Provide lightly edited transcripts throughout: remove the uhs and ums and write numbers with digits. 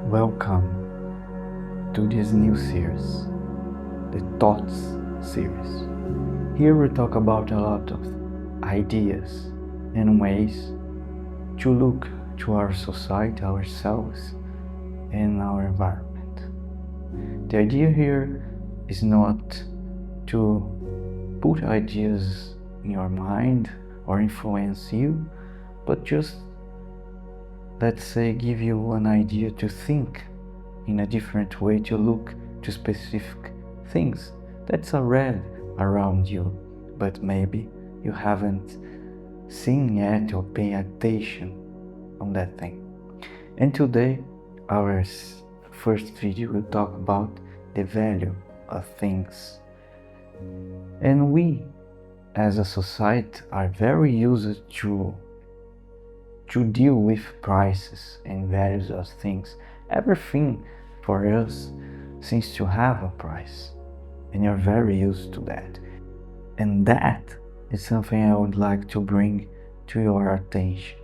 Welcome to this new series, the Thoughts series. Here we talk about a lot of ideas and ways to look to our society, ourselves, and our environment. The idea here is not to put ideas in your mind or influence you, but just, let's say, give you an idea to think in a different way, to look to specific things that's already around you, but maybe you haven't seen yet or pay attention on that thing. And today, our first video will talk about the value of things. And we, as a society, are very used to deal with prices and values of things. Everything for us seems to have a price, and you're very used to that. And that is something I would like to bring to your attention.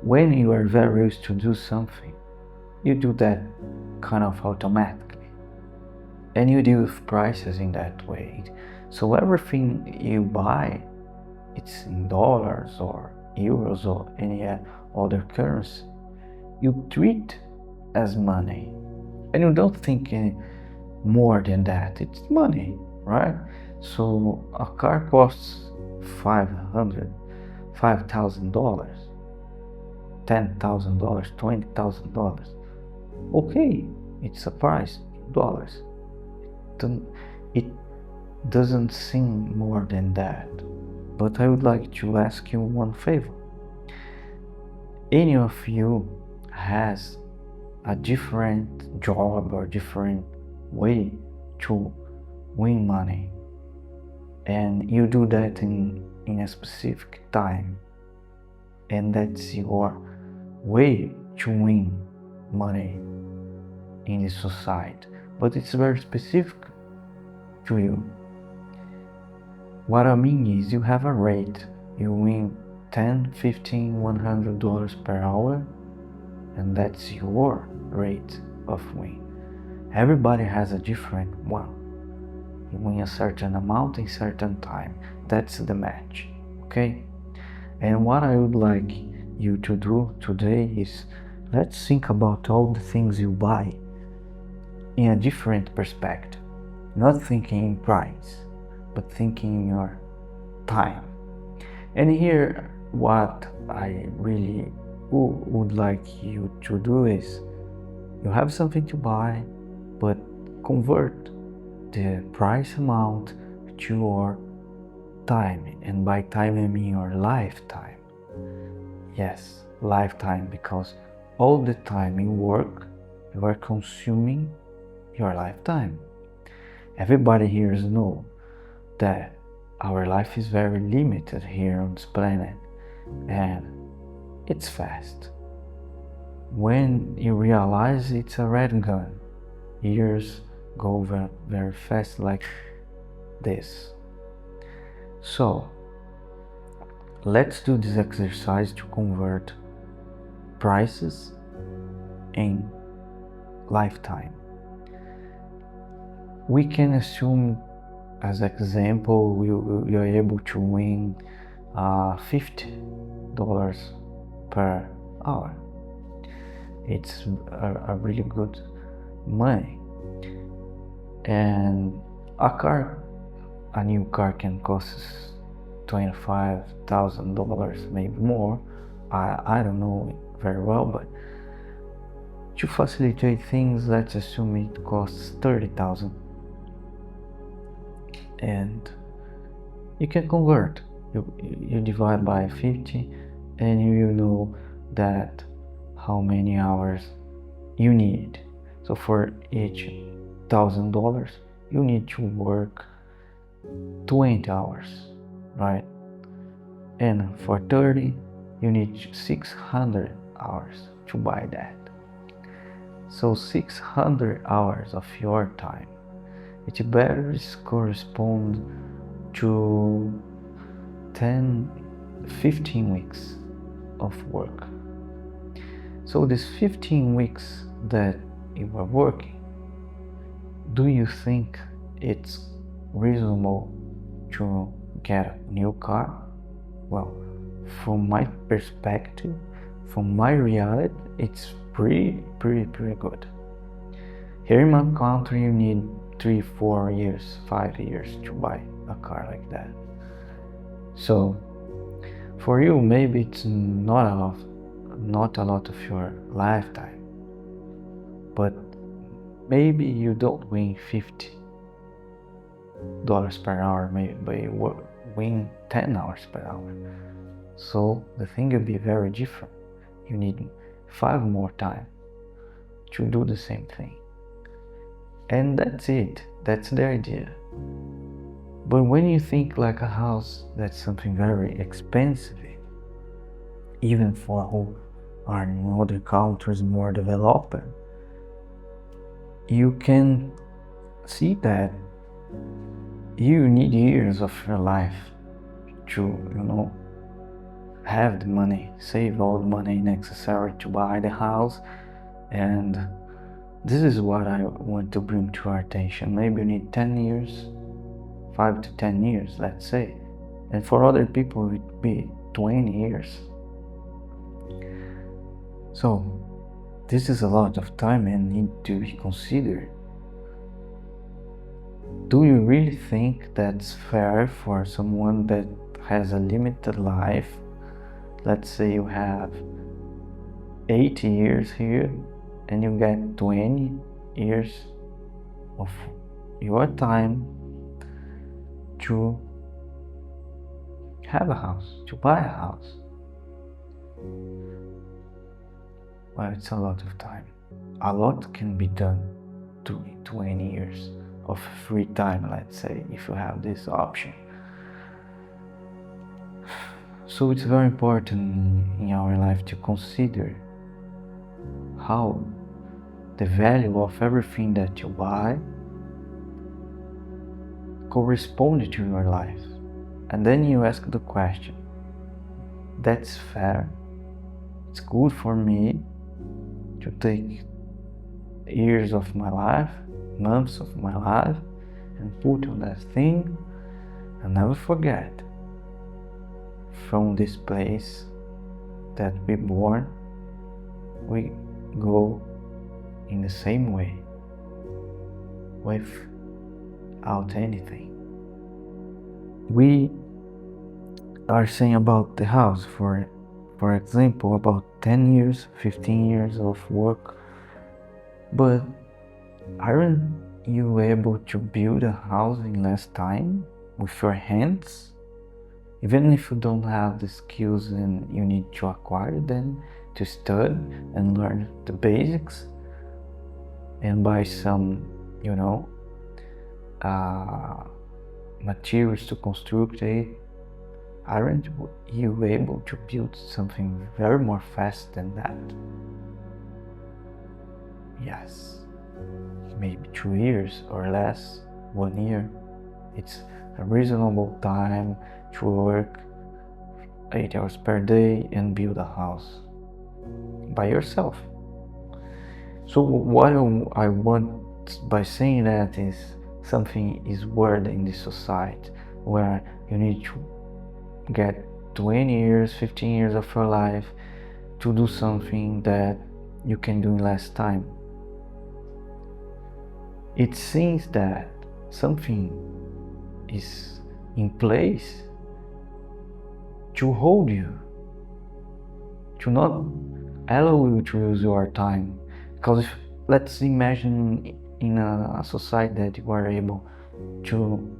When you are very used to do something, you do that kind of automatically, and you deal with prices in that way. So everything you buy, it's in dollars or euros or any other currency, you treat as money, and you don't think any more than that. It's money, right? So a car costs $5,000, $10,000, $20,000. Okay, it's a price in dollars. It doesn't seem more than that. But I would like to ask you one favor. Any of you has a different job or different way to win money, and you do that in a specific time, and that's your way to win money in the society, but it's very specific to you. What I mean is, you have a rate. You win $10, $15, $100 per hour, and that's your rate of win. Everybody has a different one. You win a certain amount in certain time. That's the match, okay? And what I would like you to do today is, let's think about all the things you buy in a different perspective. Not thinking in price, but thinking in your time. And here, what I really would like you to do is, you have something to buy, but convert the price amount to your time. And by time I mean your lifetime. Yes, lifetime, because all the time you work, you are consuming your lifetime. Everybody here knows that our life is very limited here on this planet, and it's fast. When you realize it's a red gun, years go very, very fast like this. So let's do this exercise to convert prices in lifetime. We can assume, as example, we are able to win $50 per hour. It's a really good money. And a new car can cost $25,000, maybe more. I don't know very well, but to facilitate things, let's assume it costs $30,000. And you can convert. You divide by 50, and you know that how many hours you need. So for each $1,000, you need to work 20 hours, right? And for 30, you need 600 hours to buy that. So 600 hours of your time. it better correspond to 10, 15 weeks of work. So these 15 weeks that you are working, do you think it's reasonable to get a new car? Well, from my perspective, from my reality, it's pretty good. Here in my country, you need 3, 4 years, 5 years to buy a car like that. So for you, maybe it's not a lot of your lifetime, but maybe you don't win $50 per hour, maybe you win $10 per hour. So the thing will be very different. You need 5 more time to do the same thing. And that's it. That's the idea. But when you think like a house, that's something very expensive, even for who are in other countries more developed, you can see that you need years of your life to, have the money, save all the money necessary to buy the house. And this is what I want to bring to our attention. Maybe you need 10 years, 5 to 10 years, let's say. And for other people, it would be 20 years. So this is a lot of time and need to be considered. Do you really think that's fair for someone that has a limited life? Let's say you have 80 years here and you get 20 years of your time to have a house, to buy a house. Well, it's a lot of time. A lot can be done during 20 years of free time, let's say, if you have this option. So it's very important in our life to consider how the value of everything that you buy corresponds to your life. And then you ask the question, that's fair? It's good for me to take years of my life, months of my life, and put on that thing and never forget, from this place that we born, we go in the same way, without anything. We are saying about the house, for example, about 10 years, 15 years of work, but aren't you able to build a house in less time with your hands? Even if you don't have the skills and you need to acquire them, to study and learn the basics and buy some, materials to construct it, aren't you able to build something very more fast than that? Yes, maybe 2 years or less, 1 year. It's a reasonable time to work 8 hours per day and build a house by yourself. So what I want by saying that is, something is worth in this society where you need to get 20 years, 15 years of your life to do something that you can do in less time. It seems that something is in place to hold you, to not allow you to use your time. Because let's imagine in a society that you are able to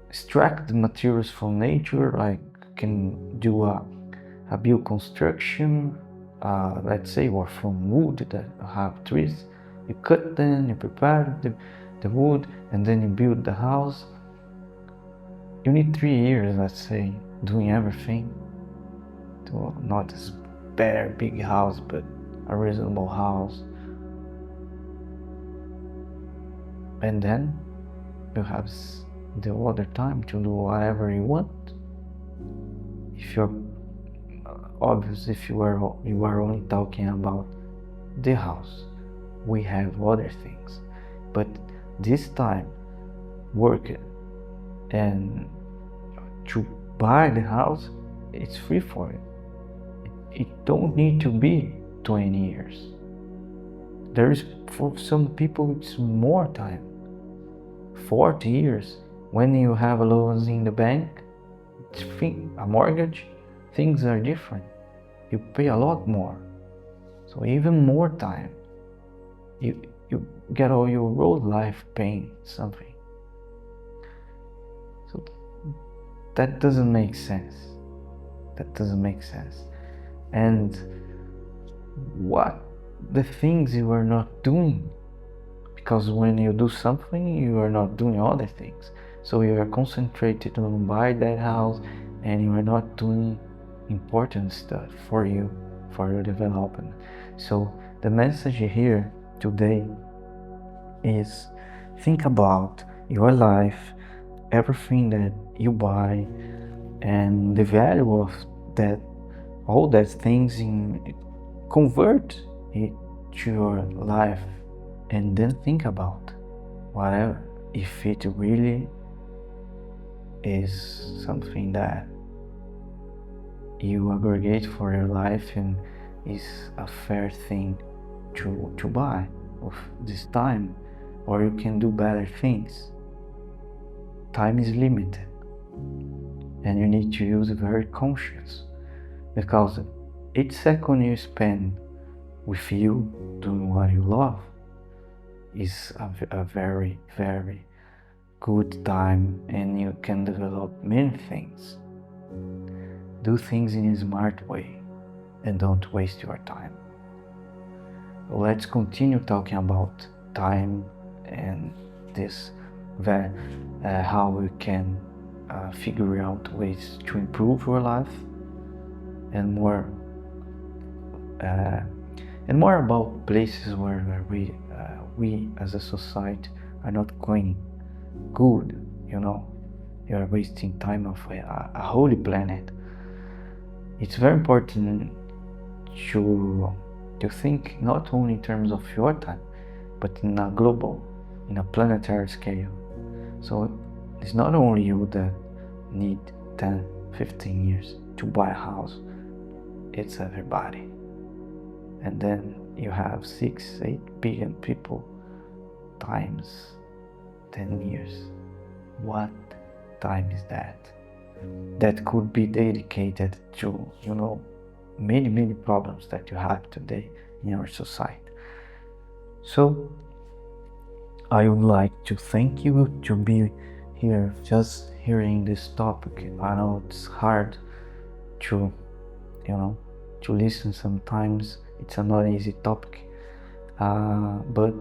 extract the materials from nature, like can do a build construction, let's say, or from wood that have trees. You cut them, you prepare the wood, and then you build the house. You need 3 years, let's say, doing everything to not a very big house, but a reasonable house. And then you have the other time to do whatever you want. If you're obvious, if you are only talking about the house, we have other things, but this time working and to buy the house, it's free for you. It don't need to be 20 years. There is, for some people, it's more time. 40 years. When you have loans in the bank, a mortgage, things are different. You pay a lot more. So even more time. You get all your whole life paying something. So that doesn't make sense. That doesn't make sense. And what the things you are not doing, because when you do something, you are not doing other things. So you are concentrated on buying that house, and you are not doing important stuff for you, for your development. So the message here today is think about your life, everything that you buy, and the value of that, all those things, in convert it to your life, and then think about whatever, if it really is something that you aggregate for your life and is a fair thing to buy of this time, or you can do better things. Time is limited, and you need to use it very conscious, because each second you spend with you doing what you love is a very, very good time, and you can develop many things. Do things in a smart way and don't waste your time. Let's continue talking about time and this, how we can figure out ways to improve your life, and more about places where we as a society are not going good. You are wasting time of a holy planet. It's very important to think not only in terms of your time, but in a global, in a planetary scale. So it's not only you that need 10, 15 years to buy a house, it's everybody. And then you have 6-8 billion people times 10 years. What time is that? That could be dedicated to, many problems that you have today in our society. So I would like to thank you to be here just hearing this topic. I know it's hard to listen sometimes. It's a not easy topic, but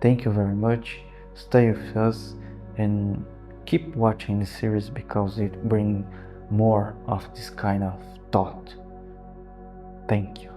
thank you very much. Stay with us and keep watching the series, because it brings more of this kind of thought. Thank you.